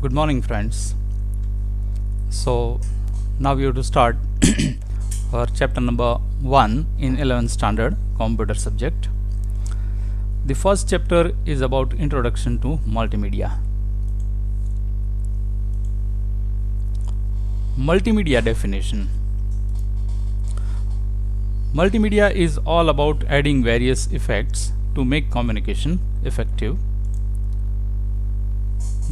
Good morning, friends. So now we have to start our chapter number 1 in 11th standard computer subject. The first chapter is about introduction to multimedia. Multimedia definition. Multimedia is all about adding various effects to make communication effective.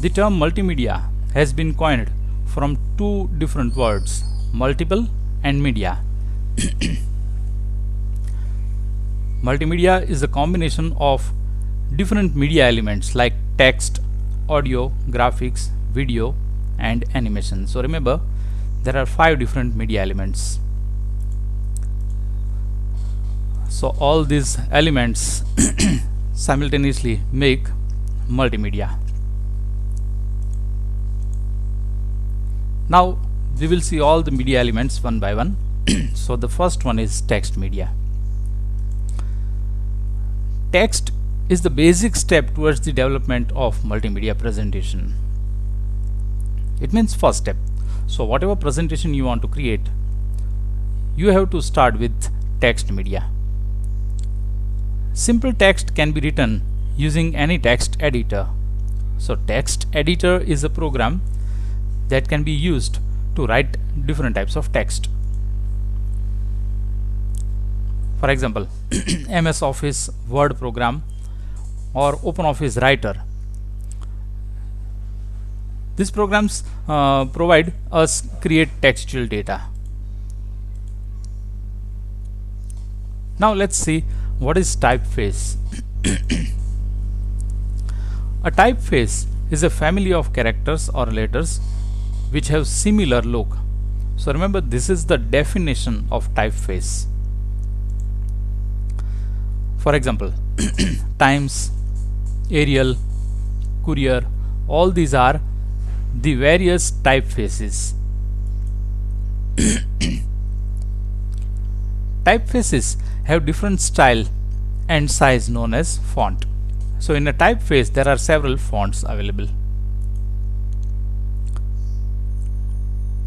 The term multimedia has been coined from two different words, multiple and media. Multimedia is a combination of different media elements like text, audio, graphics, video, and animation. So remember, there are 5 different media elements. So all these elements simultaneously make multimedia. Now we will see all the media elements one by one. So the first one is text media. Text is the basic step towards the development of multimedia presentation. It means first step. So whatever presentation you want to create, you have to start with text media. Simple text can be written using any text editor. So text editor is a program that can be used to write different types of text. For example, MS Office Word program or OpenOffice Writer. These programs provide us create textual data. Now let's see what is typeface. A typeface is a family of characters or letters which have similar look. So remember, this is the definition of typeface. For example, Times, Arial, Courier, all these are the various typefaces. Typefaces have different style and size known as font. So in a typeface there are several fonts available.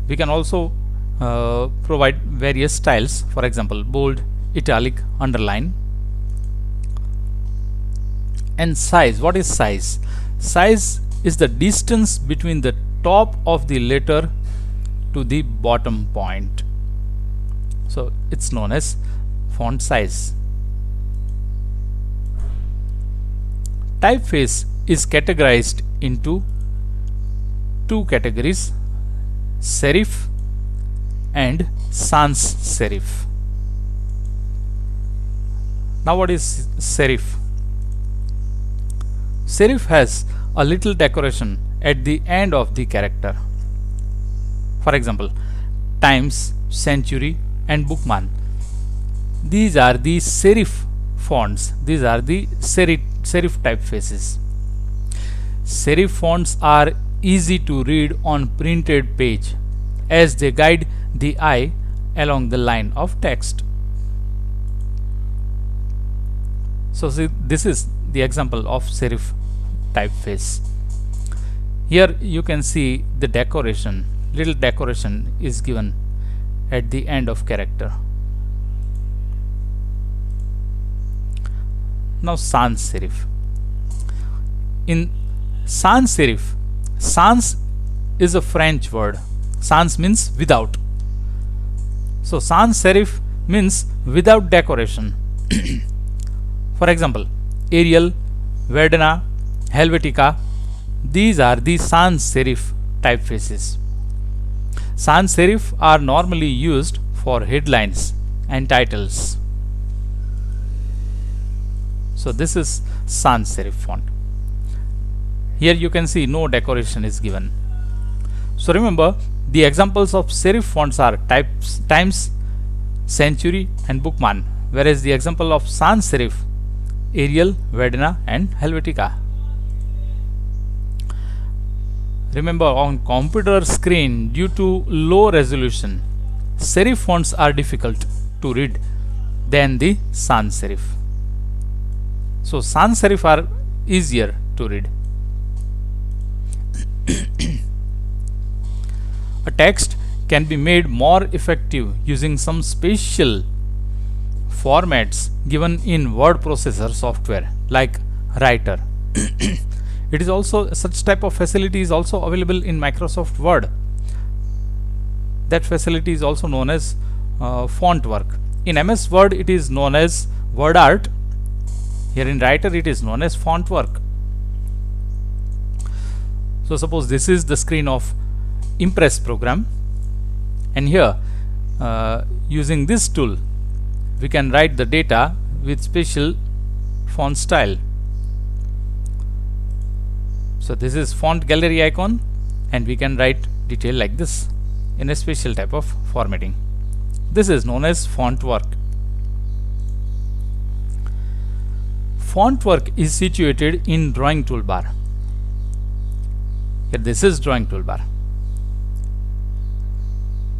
We can also provide various styles, for example bold, italic, underline. And size. What is size? Size is the distance between the top of the letter to the bottom point. So it's known as font size. Typeface is categorized into two categories, serif and sans serif. Now what is serif? Serif has a little decoration at the end of the character. For example, Times, Century and Bookman. These are the serif fonts. These are the serif typefaces. Serif fonts are easy to read on printed page as they guide the eye along the line of text. So see, this is the example of serif typeface. Here you can see the decoration, little decoration is given at the end of character. Now sans serif. In sans serif, sans is a French word. Sans means without. So sans serif means without decoration. For example, Arial, Verdana, Helvetica, these are the sans serif typefaces. Sans serif are normally used for headlines and titles. So this is sans serif font. Here you can see no decoration is given. So remember, the examples of serif fonts are Times, Century and Bookman, whereas the example of sans serif, Arial, Verdana and Helvetica. Remember, on computer screen, due to low resolution, serif fonts are difficult to read than the sans serif. So sans serif are easier to read. A text can be made more effective using some special formats given in word processor software like Writer. It is also such type of facility is also available in Microsoft Word. That facility is also known as font work. In MS Word it is known as word art. Here in Writer it is known as font work. So suppose this is the screen of Impress program, and here using this tool we can write the data with special font style. So this is font gallery icon, and we can write detail like this in a special type of formatting. This is known as font work. Font work is situated in drawing toolbar. Here this is drawing toolbar.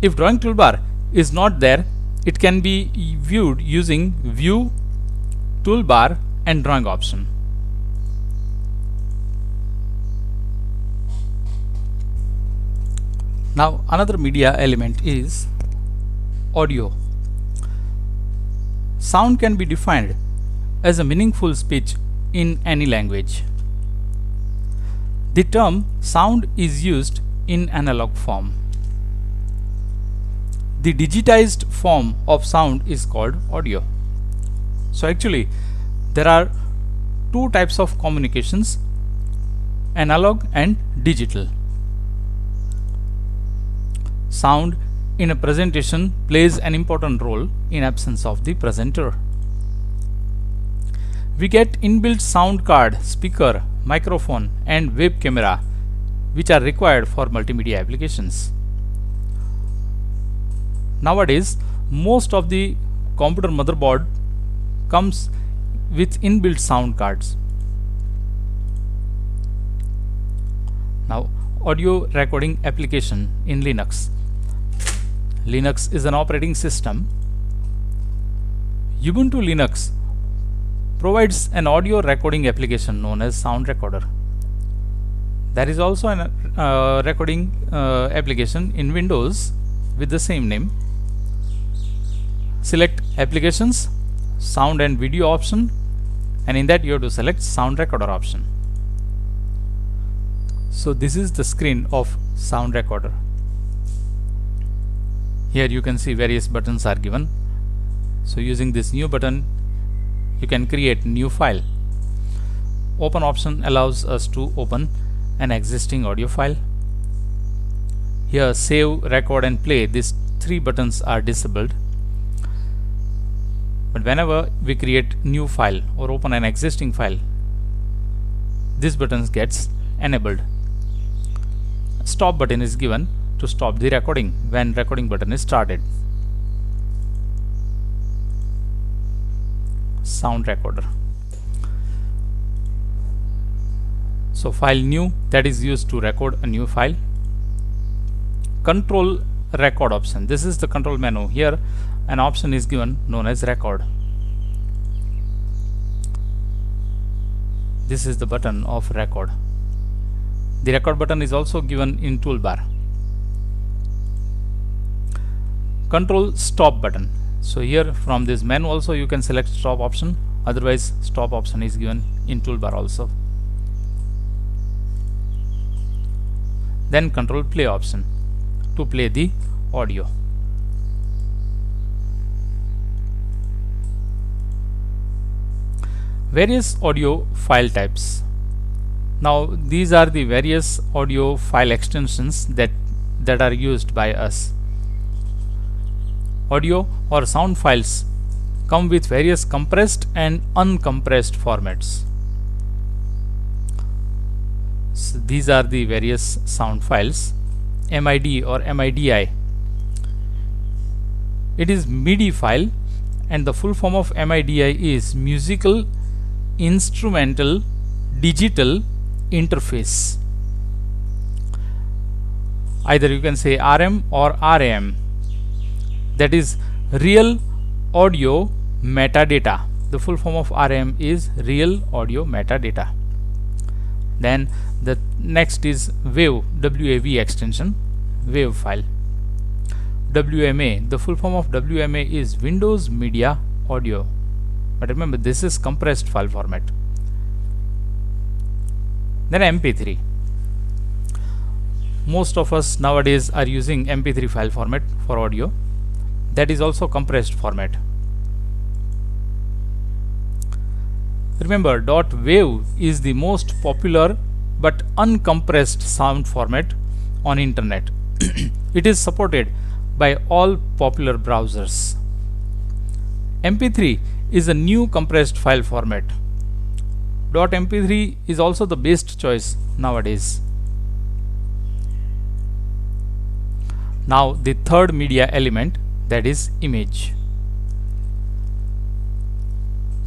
If drawing toolbar is not there, it can be viewed using view, toolbar and drawing option. Now another media element is audio. Sound can be defined as a meaningful speech in any language. The term sound is used in analog form. The digitized form of sound is called audio. So actually there are two types of communications, analog and digital. Sound in a presentation plays an important role in absence of the presenter. We get inbuilt sound card, speaker, microphone and web camera which are required for multimedia applications. Nowadays most of the computer motherboard comes with inbuilt sound cards. Now audio recording application in Linux. Linux is an operating system. Ubuntu Linux provides an audio recording application known as Sound Recorder. There is also an recording application in Windows with the same name. Select applications, sound and video option, and in that you have to select Sound Recorder option. So this is the screen of Sound Recorder. Here you can see various buttons are given. So using this new button you can create new file. Open option allows us to open an existing audio file. Here save, record and play, these three buttons are disabled. But whenever we create new file or open an existing file, this button gets enabled. Stop button is given to stop the recording when recording button is started. Sound Recorder. So file new, that is used to record a new file. Control record option. This is the control menu. Here an option is given known as record. This is the button of record. The record button is also given in toolbar. Control stop button. So here from this menu also you can select stop option, otherwise stop option is given in toolbar also. Then control play option to play the audio. Various audio file types. Now these are the various audio file extensions that are used by us. Audio or sound files come with various compressed and uncompressed formats. So these are the various sound files. MID or MIDI. It is MIDI file, and the full form of MIDI is musical instrumental digital interface. Either you can say RM or RAM. That is real audio metadata. The full form of RAM is real audio metadata. Then the next is WAV extension, WAV file. WMA, the full form of WMA is Windows Media Audio. But remember, this is compressed file format. Then MP3. Most of us nowadays are using MP3 file format for audio. That is also compressed format. Remember, .wav is the most popular but uncompressed sound format on internet. It is supported by all popular browsers. MP3 is a new compressed file format. .mp3 is also the best choice nowadays. Now the third media element, that is image.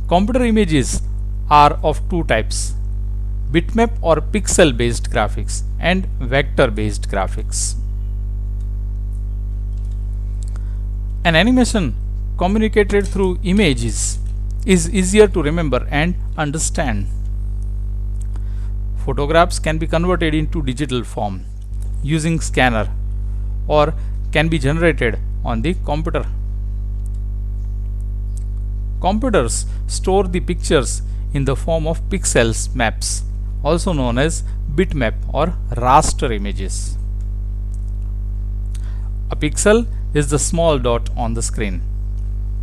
Computer images are of two types: bitmap or pixel based graphics and vector based graphics. An animation communicated through images is easier to remember and understand. Photographs can be converted into digital form using scanner or can be generated on the computer. Computers store the pictures in the form of pixels maps, also known as bitmap or raster images. A pixel is the small dot on the screen.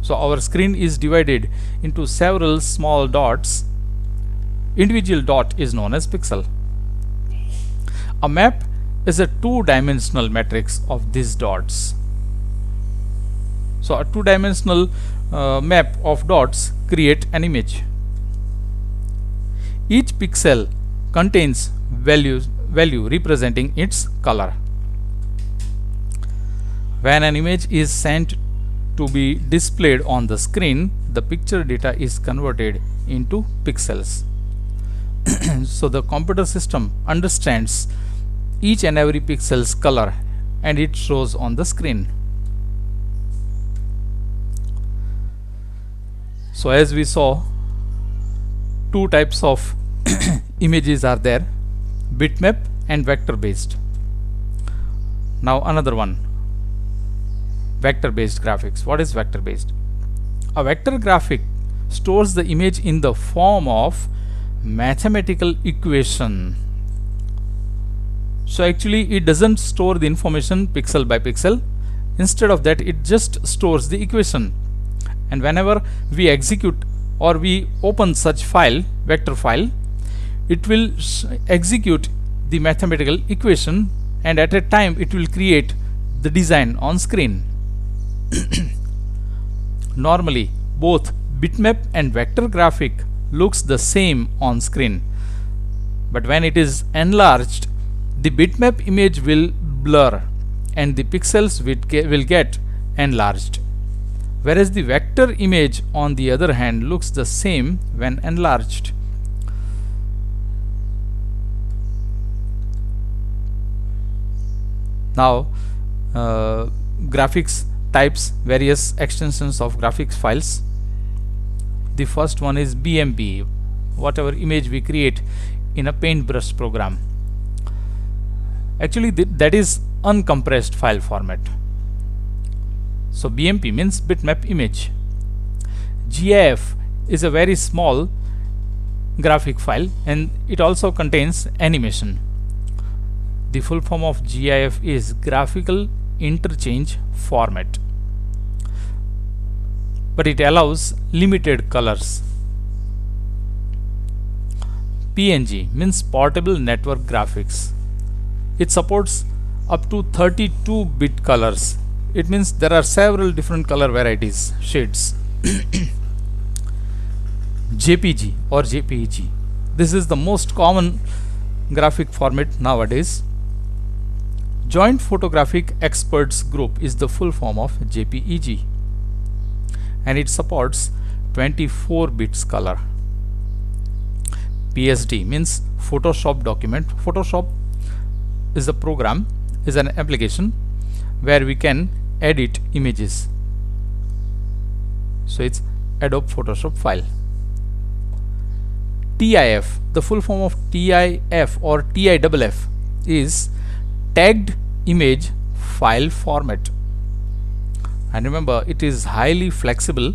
So our screen is divided into several small dots. Individual dot is known as pixel. A map is a two-dimensional matrix of these dots. So a two-dimensional map of dots create an image. Each pixel contains value representing its color. When an image is sent to be displayed on the screen, the picture data is converted into pixels. So the computer system understands each and every pixel's color and it shows on the screen. So as we saw, two types of images are there: bitmap and vector based. Now another one, vector based graphics. What is vector based? A vector graphic stores the image in the form of mathematical equation. So actually it doesn't store the information pixel by pixel. Instead of that, it just stores the equation. And whenever we execute or we open such file, vector file, it will execute the mathematical equation, and at a time it will create the design on screen. Normally both bitmap and vector graphic looks the same on screen, but when it is enlarged, the bitmap image will blur and the pixels will get enlarged, whereas the vector image on the other hand looks the same when enlarged. Now graphics types, various extensions of graphics files. The first one is BMP, whatever image we create in a paintbrush program. Actually that is uncompressed file format. So BMP means bitmap image. GIF is a very small graphic file and it also contains animation. The full form of GIF is graphical interchange format, but it allows limited colors. PNG means portable network graphics. It supports up to 32-bit colors. It means there are several different color varieties, shades. JPG or JPEG. This is the most common graphic format nowadays. Joint Photographic Experts Group is the full form of JPEG, and it supports 24 bits color. PSD means Photoshop document. Photoshop is a program, is an application where we can edit images. So it's Adobe Photoshop file. TIF, the full form of TIF or TIFF is tagged image file format. And remember, it is highly flexible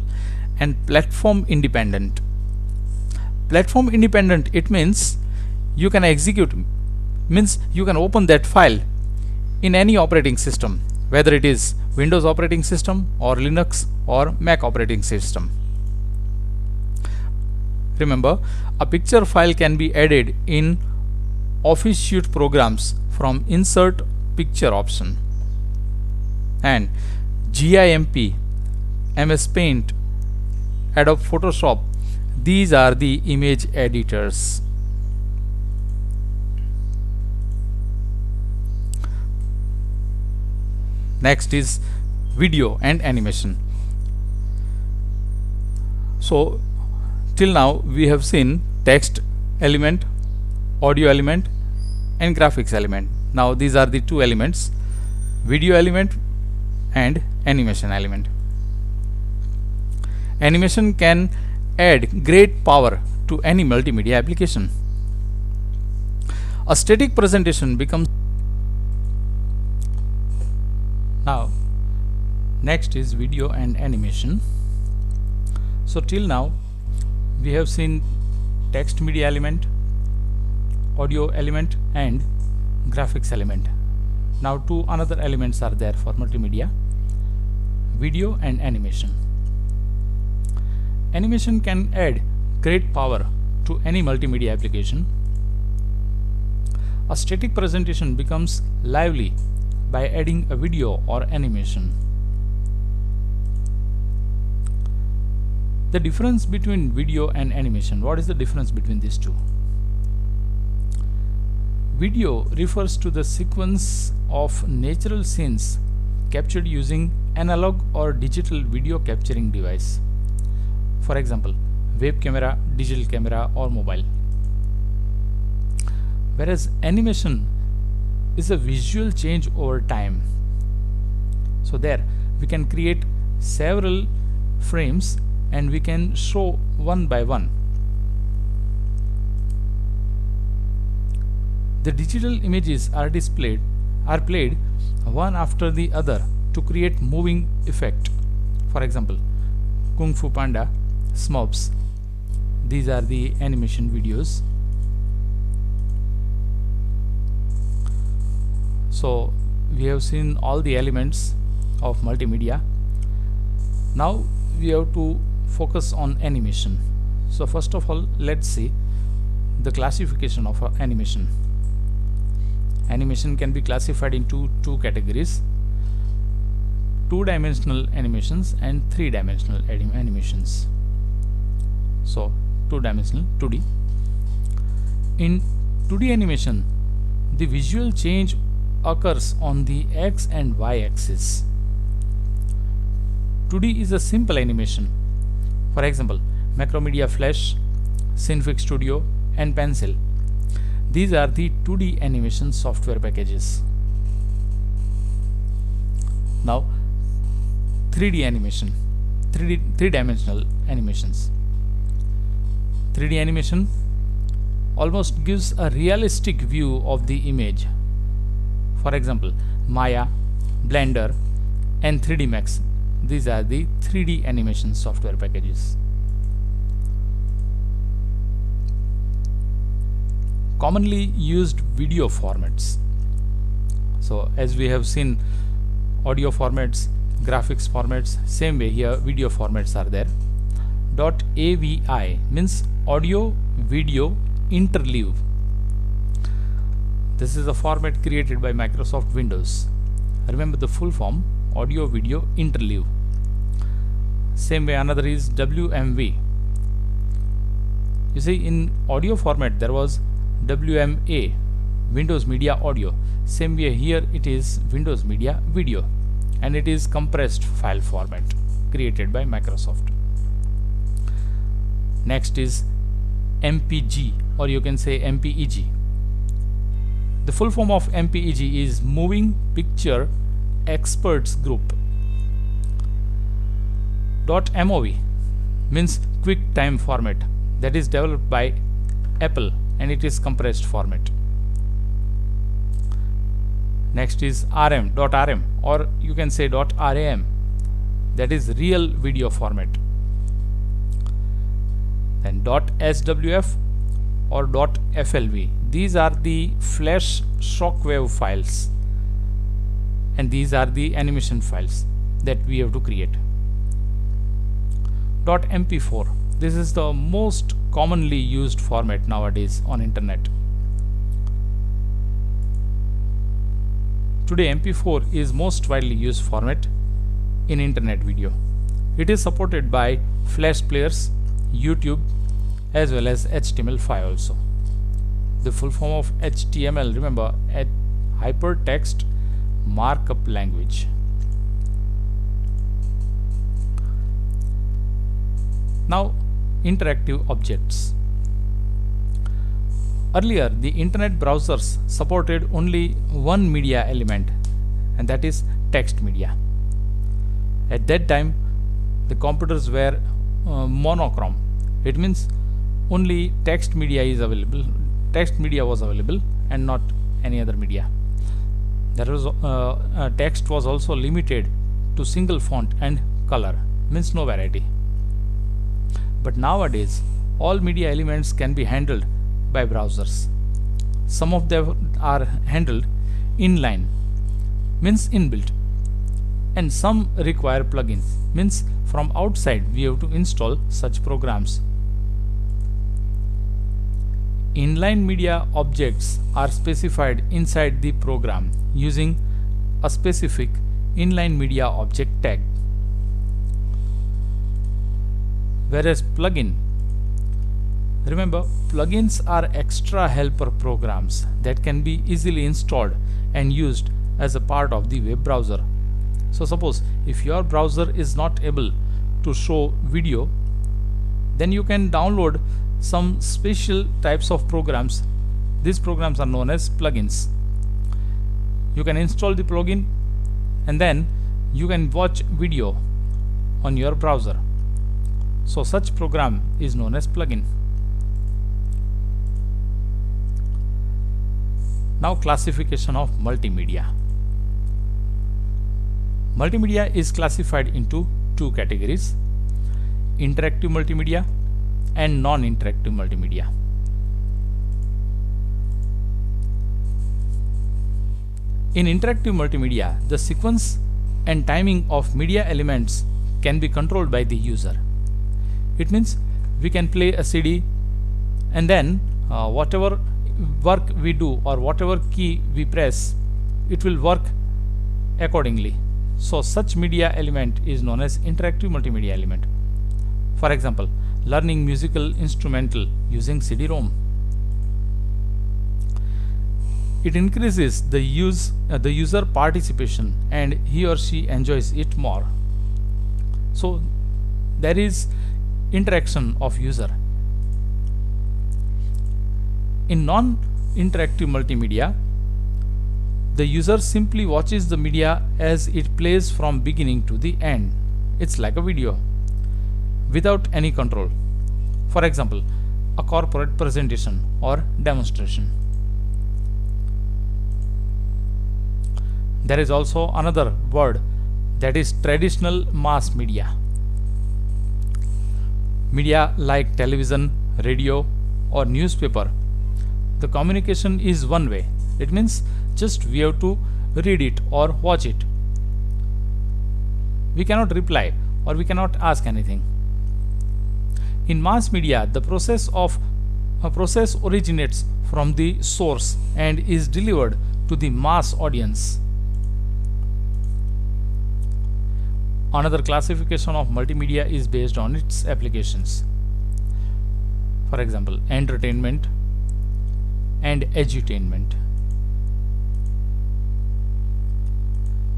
and platform independent. Platform independent, it means you can execute, means you can open that file in any operating system, whether it is Windows operating system or Linux or Mac operating system. Remember, a picture file can be added in Office Suite programs from Insert Picture option. And GIMP, MS Paint, Adobe Photoshop, these are the image editors. Next is video and animation. So till now we have seen text element, audio element and graphics element. Now these are the two elements, video element and animation element. Animation can add great power to any multimedia application. A static presentation becomes. Now next is video and animation. So till now we have seen text media element, audio element and graphics element. Now two another elements are there for multimedia: video and animation. Animation can add great power to any multimedia application. A static presentation becomes lively by adding a video or animation. The difference between video and animation. What is the difference between these two? Video refers to the sequence of natural scenes captured using analog or digital video capturing device. For example, web camera, digital camera or mobile. Whereas animation is a visual change over time. So there we can create several frames and we can show one by one. The digital images are played one after the other to create moving effect. For example, Kung Fu Panda, Smurfs. These are the animation videos. So we have seen all the elements of multimedia. Now we have to focus on animation. So first of all, let's see the classification of animation. Animation can be classified into two categories: two-dimensional animations and three-dimensional animations. So two-dimensional, 2D. In 2D animation, the visual change occurs on the X and Y axis. 2D is a simple animation. For example, Macromedia Flash, Cinefix Studio and Pencil. These are the 2D animation software packages. Now 3D animation, three-dimensional animations. 3D animation almost gives a realistic view of the image. For example, Maya, Blender and 3D Max. These are the 3D animation software packages. Commonly used video formats. So as we have seen audio formats, graphics formats, same way here video formats are there. .avi means audio video interleave. This is a format created by Microsoft Windows. Remember the full form: audio video interleave. Same way another is WMV. You see, in audio format there was WMA, Windows Media Audio. Same way here it is Windows Media Video, and it is compressed file format created by Microsoft. Next is MPG, or you can say MPEG. The full form of MPEG is Moving Picture Experts Group. .mov means quick time format, that is developed by Apple, and it is compressed format. Next is .rm or you can say .ram, that is real video format. Then .swf or .flv, these are the flash shockwave files, and these are the animation files that we have to create. .mp4, this is the most commonly used format nowadays on internet. Today MP4 is most widely used format in internet video. It is supported by Flash players, YouTube, as well as HTML5 also. The full form of HTML, remember, Hypertext Markup Language. Now, interactive objects. Earlier, the internet browsers supported only one media element, and that is text media. At that time, the computers were monochrome. It means only text media is available. Text media was available and not any other media. There was text was also limited to single font and color, means no variety. But nowadays, all media elements can be handled by browsers. Some of them are handled inline, means inbuilt, and some require plugins, means from outside we have to install such programs. Inline media objects are specified inside the program using a specific inline media object tag. Whereas plugin, remember, plugins are extra helper programs that can be easily installed and used as a part of the web browser. So suppose if your browser is not able to show video, then you can download some special types of programs. These programs are known as plugins. You can install the plugin and then you can watch video on your browser. So such program is known as plugin. Now, classification of multimedia. Multimedia is classified into two categories: interactive multimedia and non-interactive multimedia. In interactive multimedia, the sequence and timing of media elements can be controlled by the user. It means we can play a CD and then whatever work we do or whatever key we press, it will work accordingly. So such media element is known as interactive multimedia element. For example, learning musical instrumental using CD-ROM. It increases the user participation and he or she enjoys it more. So there is interaction of user. In non-interactive multimedia, the user simply watches the media as it plays from beginning to the end. It's like a video without any control. For example, a corporate presentation or demonstration. There is also another word, that is traditional mass media. Media like television, radio or newspaper. The communication is one way. It means just we have to read it or watch it. We cannot reply or we cannot ask anything. In mass media, the process originates from the source and is delivered to the mass audience. Another classification of multimedia is based on its applications. For example, entertainment and edutainment.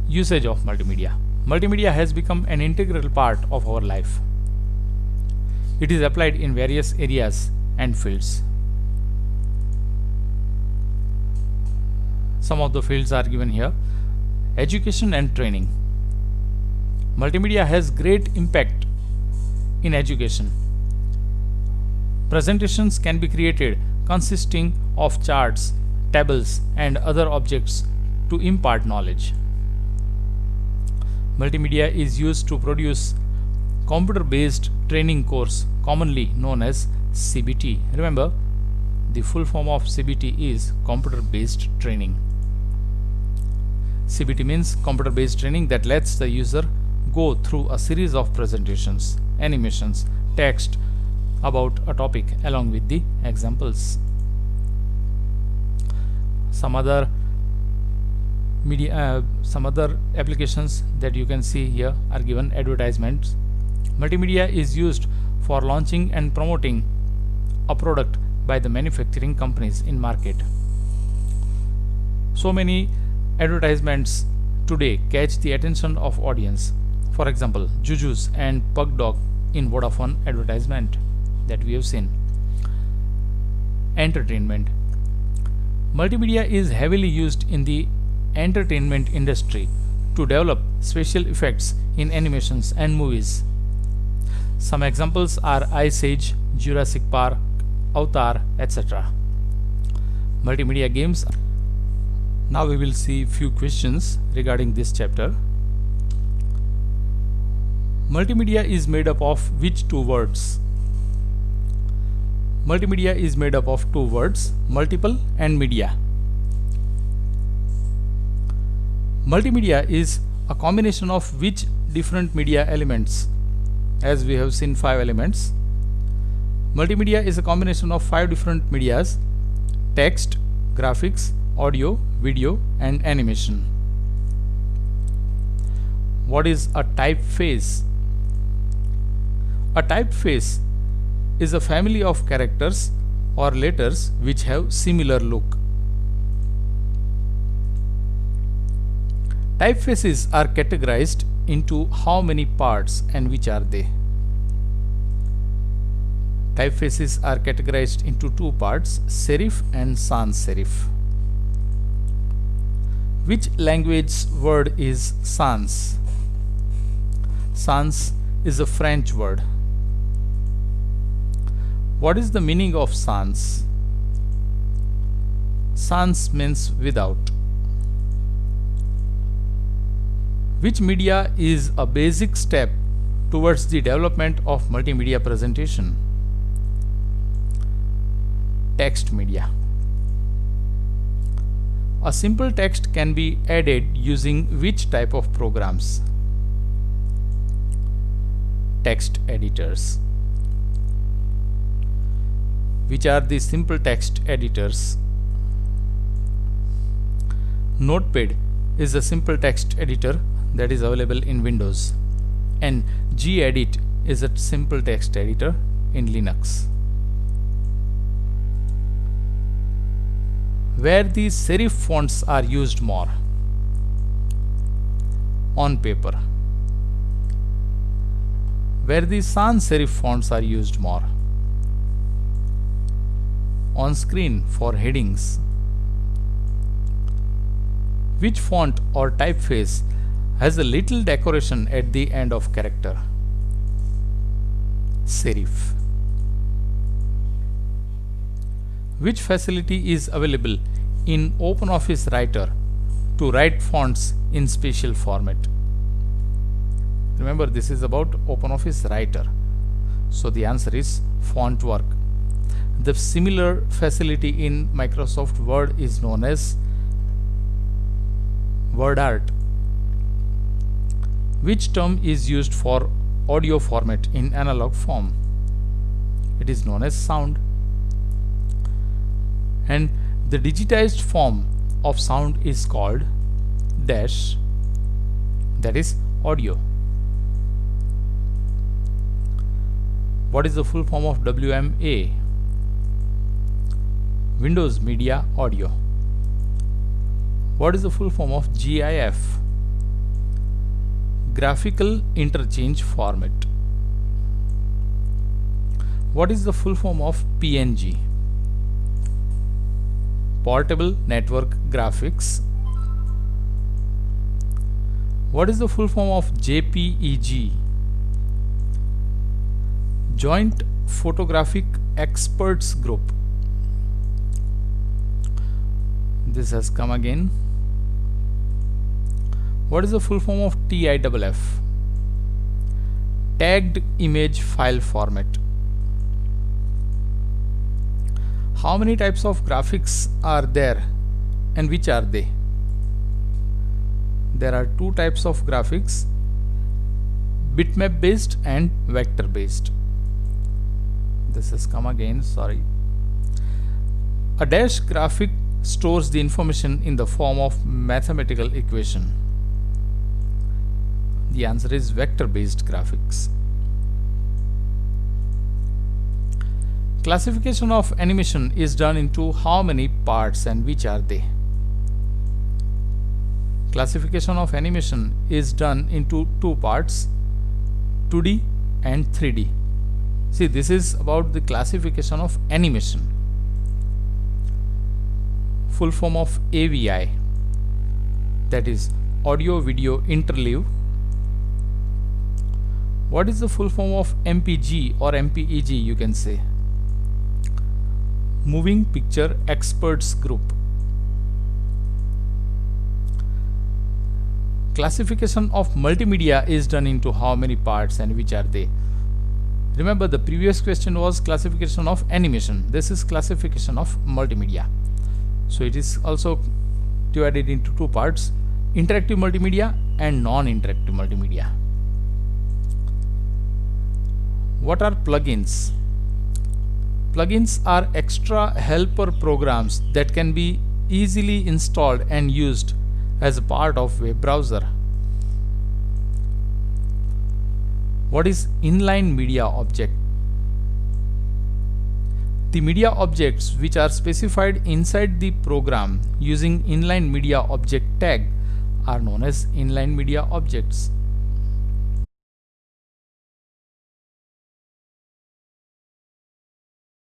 Usage of multimedia. Multimedia has become an integral part of our life. It is applied in various areas and fields. Some of the fields are given here. Education and training. Multimedia has great impact in education. Presentations can be created consisting of charts, tables, and other objects to impart knowledge. Multimedia is used to produce computer-based training course, commonly known as CBT. Remember, the full form of CBT is computer-based training. CBT means computer-based training that lets the user go through a series of presentations, animations, text about a topic along with the examples. Some other applications that you can see here are given. Advertisements. Multimedia is used for launching and promoting a product by the manufacturing companies in market. So many advertisements today catch the attention of audience. For example, Jujus and Pug Dog in Vodafone advertisement that we have seen. Entertainment. Multimedia is heavily used in the entertainment industry to develop special effects in animations and movies. Some examples are Ice Age, Jurassic Park, Avatar, etc. Multimedia games. Now we will see few questions regarding this chapter. Multimedia is made up of which two words? Multimedia is made up of two words, multiple and media. Multimedia is a combination of which different media elements? As we have seen 5 elements. Multimedia is a combination of 5 different medias: text, graphics, audio, video and animation. What is a typeface? A typeface is a family of characters or letters which have similar look. Typefaces are categorized into how many parts and which are they? Typefaces are categorized into 2 parts, serif and sans serif. Which language word is sans? Sans is a French word. What is the meaning of sans? Sans means without. Which media is a basic step towards the development of multimedia presentation? Text media. A simple text can be added using which type of programs? Text editors. Which are the simple text editors? Notepad is a simple text editor that is available in Windows, and gedit is a simple text editor in Linux. Where the serif fonts are used more? On paper. Where the sans serif fonts are used more? On screen for headings. Which font or typeface has a little decoration at the end of character? Serif. Which facility is available in OpenOffice Writer to write fonts in special format? Remember, this is about OpenOffice Writer. So the answer is Fontwork. The similar facility in Microsoft Word is known as WordArt. Which term is used for audio format in analog form? It is known as sound. And the digitized form of sound is called dash, that is audio. What is the full form of WMA? Windows Media Audio. What is the full form of GIF? Graphical Interchange Format. What is the full form of PNG? Portable Network Graphics. What is the full form of JPEG? Joint Photographic Experts Group. This has come again. What is the full form of TIFF? Tagged image file format. How many types of graphics are there and which are they? There are two types of graphics, bitmap based and vector based. This has come again, sorry. A dash graphic stores the information in the form of mathematical equation. The answer is vector based graphics. Classification of animation is done into how many parts and which are they? Classification of animation is done into two parts, 2D and 3D. See, this is about the classification of animation. Full form of AVI, that is audio video interleave. What is the full form of MPG or MPEG, you can say? Moving Picture Experts Group. Classification of multimedia is done into how many parts and which are they? Remember, the previous question was classification of animation. This is classification of multimedia. So it is also divided into two parts, interactive multimedia and non-interactive multimedia. What are plugins? Plugins are extra helper programs that can be easily installed and used as a part of web browser. What is inline media object? The media objects which are specified inside the program using inline media object tag are known as inline media objects.